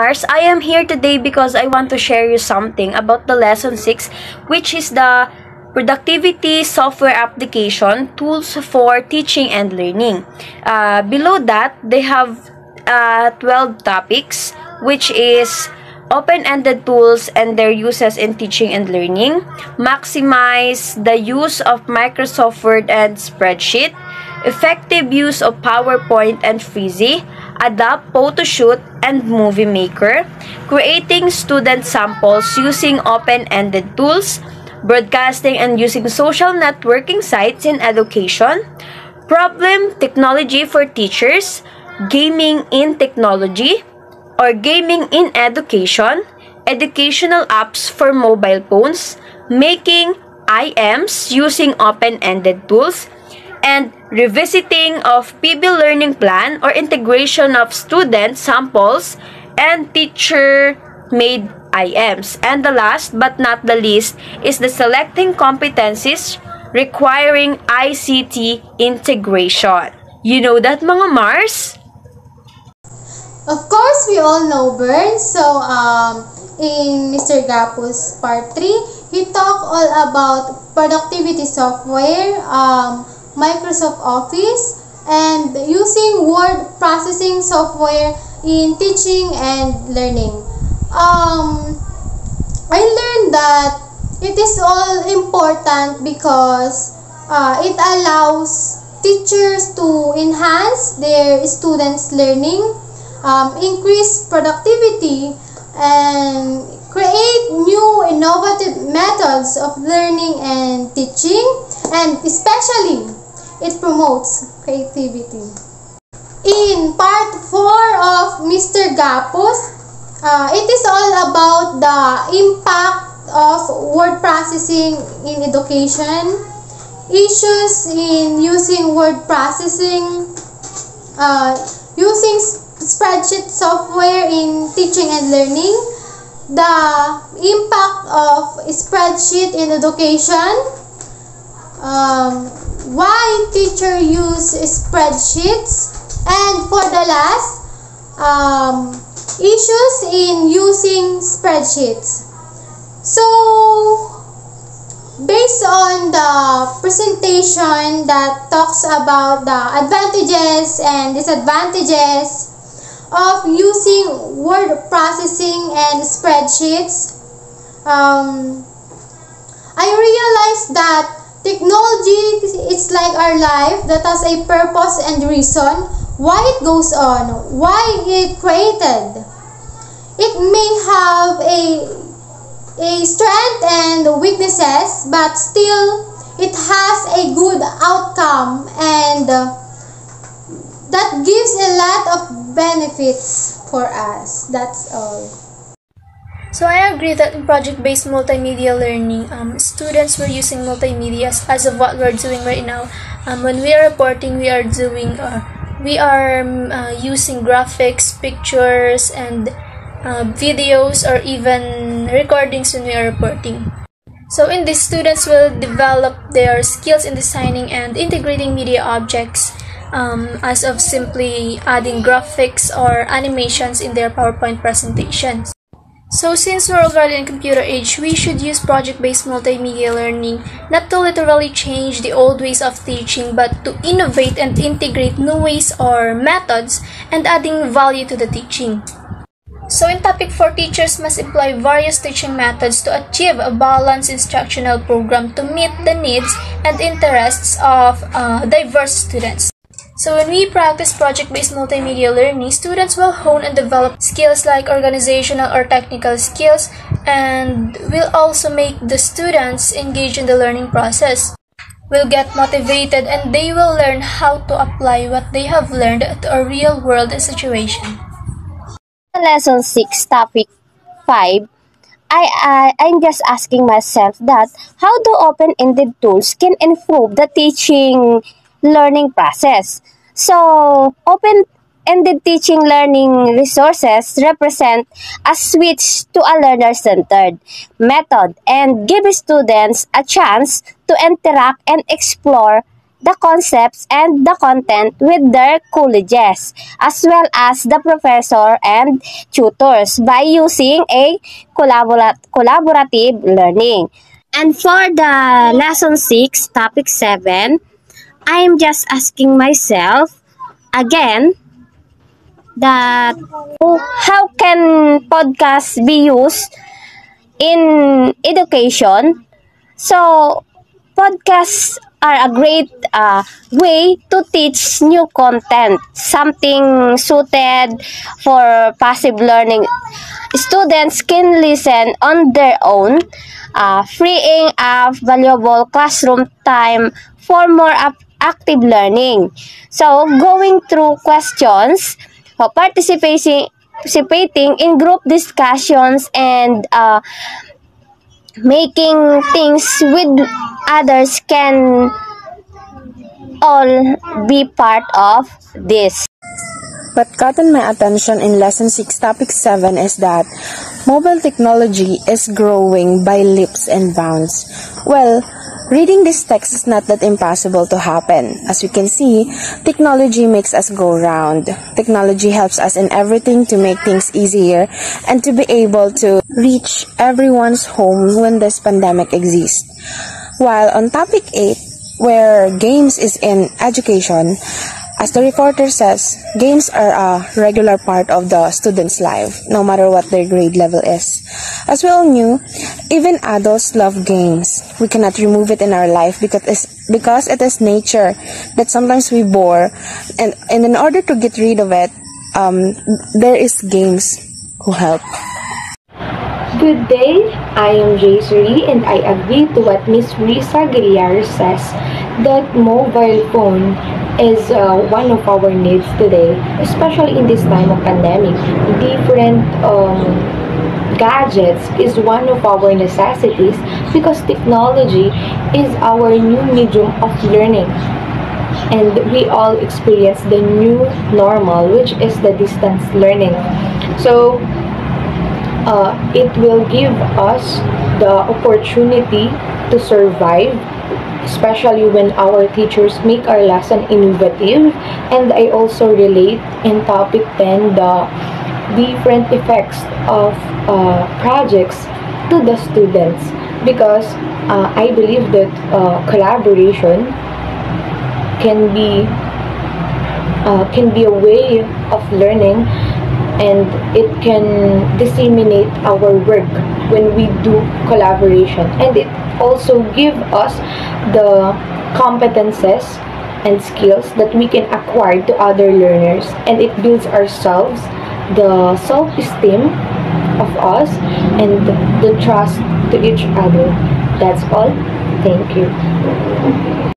Mars, I am here today because I want to share you something about the lesson 6, which is the productivity software application tools for teaching and learning. Below that, they have 12 topics, which is open-ended tools and their uses in teaching and learning, maximize the use of Microsoft Word and spreadsheet, effective use of PowerPoint and Freezy, adapt Photoshoot and Movie Maker, creating student samples using open-ended tools, broadcasting and using social networking sites in education, problem technology for teachers, gaming in technology or gaming in education, educational apps for mobile phones, making IMs using open-ended tools, and revisiting of PB Learning Plan or integration of student samples and teacher-made IMs. And the last but not the least is the selecting competencies requiring ICT integration. You know that, mga Mars? Of course, we all know Bern. So, in Mr. Gapo's part 3, he talked all about productivity software, Microsoft Office, and using word processing software in teaching and learning. I learned that it is all important because it allows teachers to enhance their students' learning, increase productivity, and create new innovative methods of learning and teaching, and especially it promotes creativity. In part 4 of Mr. Gapos, it is all about the impact of word processing in education, issues in using word processing, using spreadsheet software in teaching and learning, the impact of spreadsheet in education, why teacher use spreadsheets, and for the last, issues in using spreadsheets. So, based on the presentation that talks about the advantages and disadvantages of using word processing and spreadsheets, I realized that technology is like our life that has a purpose and reason why it goes on, why it created. It may have a strength and weaknesses, but still it has a good outcome, and that gives a lot of benefits for us. That's all. So I agree that in project-based multimedia learning, students were using multimedia as of what we're doing right now. When we are reporting, we are using graphics, pictures, and videos, or even recordings when we are reporting. So in this, students will develop their skills in designing and integrating media objects, as of simply adding graphics or animations in their PowerPoint presentations. So since we're already in computer age, we should use project-based multimedia learning not to literally change the old ways of teaching, but to innovate and integrate new ways or methods and adding value to the teaching. So in topic 4, teachers must employ various teaching methods to achieve a balanced instructional program to meet the needs and interests of diverse students. So when we practice project-based multimedia learning, students will hone and develop skills like organizational or technical skills, and will also make the students engage in the learning process, will get motivated, and they will learn how to apply what they have learned to a real-world situation. Lesson 6, topic 5, I'm just asking myself that how do open-ended tools can improve the teaching learning process. So, open-ended teaching learning resources represent a switch to a learner-centered method and give students a chance to interact and explore the concepts and the content with their colleagues, as well as the professor and tutors by using a collaborative learning. And for the lesson 6, topic 7, I am just asking myself again that how can podcasts be used in education? So, podcasts are a great way to teach new content, something suited for passive learning. Students can listen on their own, freeing up valuable classroom time for more active learning. So, going through questions, participating in group discussions, and making things with others can all be part of this. What caught my attention in Lesson 6, Topic 7 is that mobile technology is growing by leaps and bounds. Well, reading this text is not that impossible to happen. As you can see, technology makes us go round. Technology helps us in everything to make things easier and to be able to reach everyone's home when this pandemic exists. While on Topic 8, where games is in education, as the reporter says, games are a regular part of the student's life, no matter what their grade level is. As we all knew, even adults love games. We cannot remove it in our life because it is nature that sometimes we bore, and in order to get rid of it, there is games who help. Good day, I am Jaysuri and I agree to what Miss Risa Guillar says that mobile phone is one of our needs today, especially in this time of pandemic. Different gadgets is one of our necessities because technology is our new medium of learning. And we all experience the new normal, which is the distance learning. So, it will give us the opportunity to survive, especially when our teachers make our lesson innovative. And I also relate in topic 10 the different effects of projects to the students, because I believe that collaboration can be a way of learning, and it can disseminate our work when we do collaboration, and it also give us the competences and skills that we can acquire to other learners, and it builds ourselves the self-esteem of us and the trust to each other. That's all. Thank you.